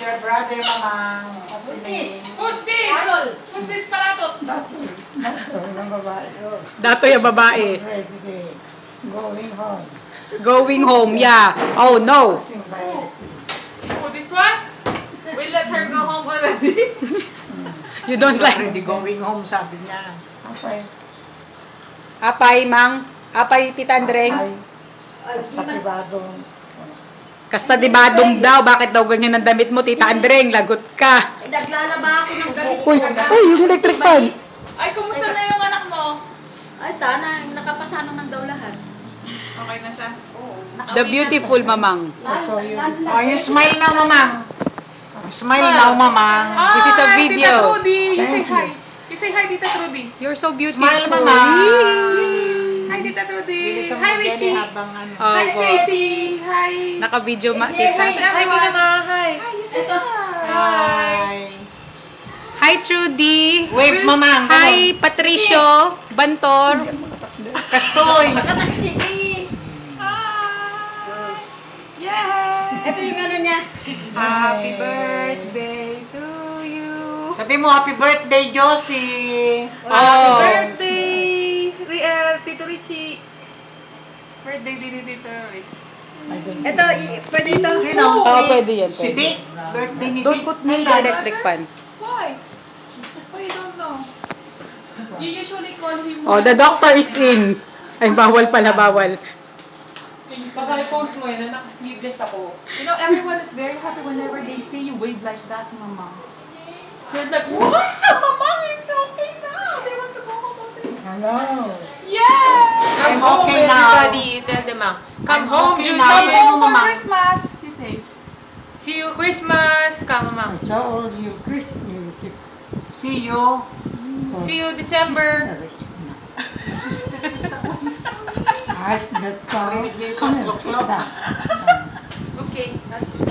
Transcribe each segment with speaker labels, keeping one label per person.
Speaker 1: your brother, Mamang?
Speaker 2: Who's this?
Speaker 3: Who's this?
Speaker 2: Carol.
Speaker 3: Who's this palatot?
Speaker 1: Ng babae.
Speaker 4: Dato yung babae.
Speaker 1: Ready. Going home.
Speaker 4: Going home, yeah. Oh, no.
Speaker 3: Oh, this one? We let her go home already.
Speaker 4: You don't like...
Speaker 1: Already going home, sabi niya. Okay.
Speaker 4: Apay, Mang. Apay, Tita Andreng.
Speaker 1: Ay, patibadong.
Speaker 4: Kastadibadong daw. Bakit daw ganyan ang damit mo, Tita Andreng? Lagot ka.
Speaker 2: Naglalaba ako ng gamit.
Speaker 4: Uy, ay, yung electric fan.
Speaker 3: Ay, kumusta na yung anak mo?
Speaker 2: Ay, tana, nakapasa naman daw lahat.
Speaker 3: Okay na siya? Oo.
Speaker 4: The beautiful, Mamang.
Speaker 1: Oh, you smile now, Mamang. Smile now, Mamang.
Speaker 4: This is a
Speaker 3: Hi,
Speaker 4: video.
Speaker 3: Tita Trudy. You say
Speaker 1: Thank
Speaker 3: hi. You say hi, Tita Trudy.
Speaker 4: You're so beautiful.
Speaker 1: Smile, Mamang.
Speaker 3: Hi, Tita Trudy.
Speaker 1: Bilisan mo
Speaker 3: Hi,
Speaker 1: yan,
Speaker 3: Richie.
Speaker 1: habang ano.
Speaker 3: Hi,
Speaker 4: Opo.
Speaker 3: Stacy. Hi.
Speaker 4: Naka-video,
Speaker 2: Hi,
Speaker 4: Tita.
Speaker 3: everyone. Hi, you say
Speaker 2: Ito.
Speaker 3: hi.
Speaker 1: Hi.
Speaker 4: Hi, Trudy.
Speaker 1: Wave, Mamang.
Speaker 4: Hi, Patricio. Bantor.
Speaker 1: Kastoy.
Speaker 2: Nakataksi.
Speaker 3: Hi. Yeah.
Speaker 2: Ito yung ano niya.
Speaker 3: Happy birthday to you.
Speaker 1: Sabi mo, happy birthday, Josie.
Speaker 3: Happy
Speaker 4: Oh.
Speaker 3: birthday, Tito Richie. Birthday din ni Tito Rich.
Speaker 2: Ito, pwede ito.
Speaker 1: Sino?
Speaker 4: Oo, pwede yan,
Speaker 1: Si
Speaker 4: pwede.
Speaker 1: Dick. Birthday ni
Speaker 4: Don't
Speaker 1: Dick.
Speaker 4: put me in the electric fan.
Speaker 3: Why? Oh, you don't know. You usually call him.
Speaker 4: Oh, the doctor is in. Ay, bawal pala, bawal.
Speaker 3: Baka i-post mo yun na naka-sleeveless ako. You know, everyone is very happy whenever they see you wave like that, Mama. They're like, what? Mama, it's okay now. They want to go home already.
Speaker 1: Hello.
Speaker 3: Yeah!
Speaker 1: I'm okay now.
Speaker 5: Everybody, tell them, come
Speaker 1: I'm
Speaker 5: home,
Speaker 1: okay
Speaker 5: Judy.
Speaker 1: now.
Speaker 3: Come home for
Speaker 1: Mama.
Speaker 3: Christmas, you say.
Speaker 5: See you Christmas. Come,
Speaker 1: I
Speaker 5: Mama.
Speaker 1: told you, see you.
Speaker 5: See you December.
Speaker 1: Ay, that's all.
Speaker 5: Okay, that's it.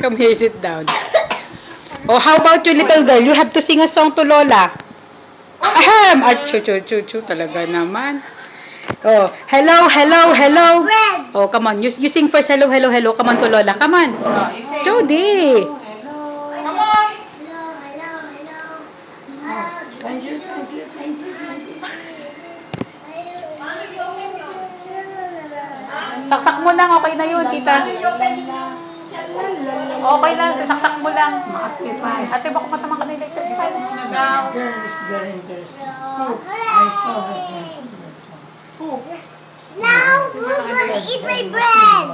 Speaker 4: Come here, sit down. Oh, how about you, little girl? You have to sing a song to Lola. Ahem! Chu, talaga naman. Oh, hello, hello, hello. Oh, come on. You sing first, hello, hello, hello. Come on to Lola. Come on.
Speaker 3: You say,
Speaker 4: Jody.
Speaker 3: come on.
Speaker 4: Saksak mo lang. Okay na yun, tita. Okay lang. Saksak mo lang. Ate, baka matamang ka na electric fan.
Speaker 6: Now, who's gonna eat my bread?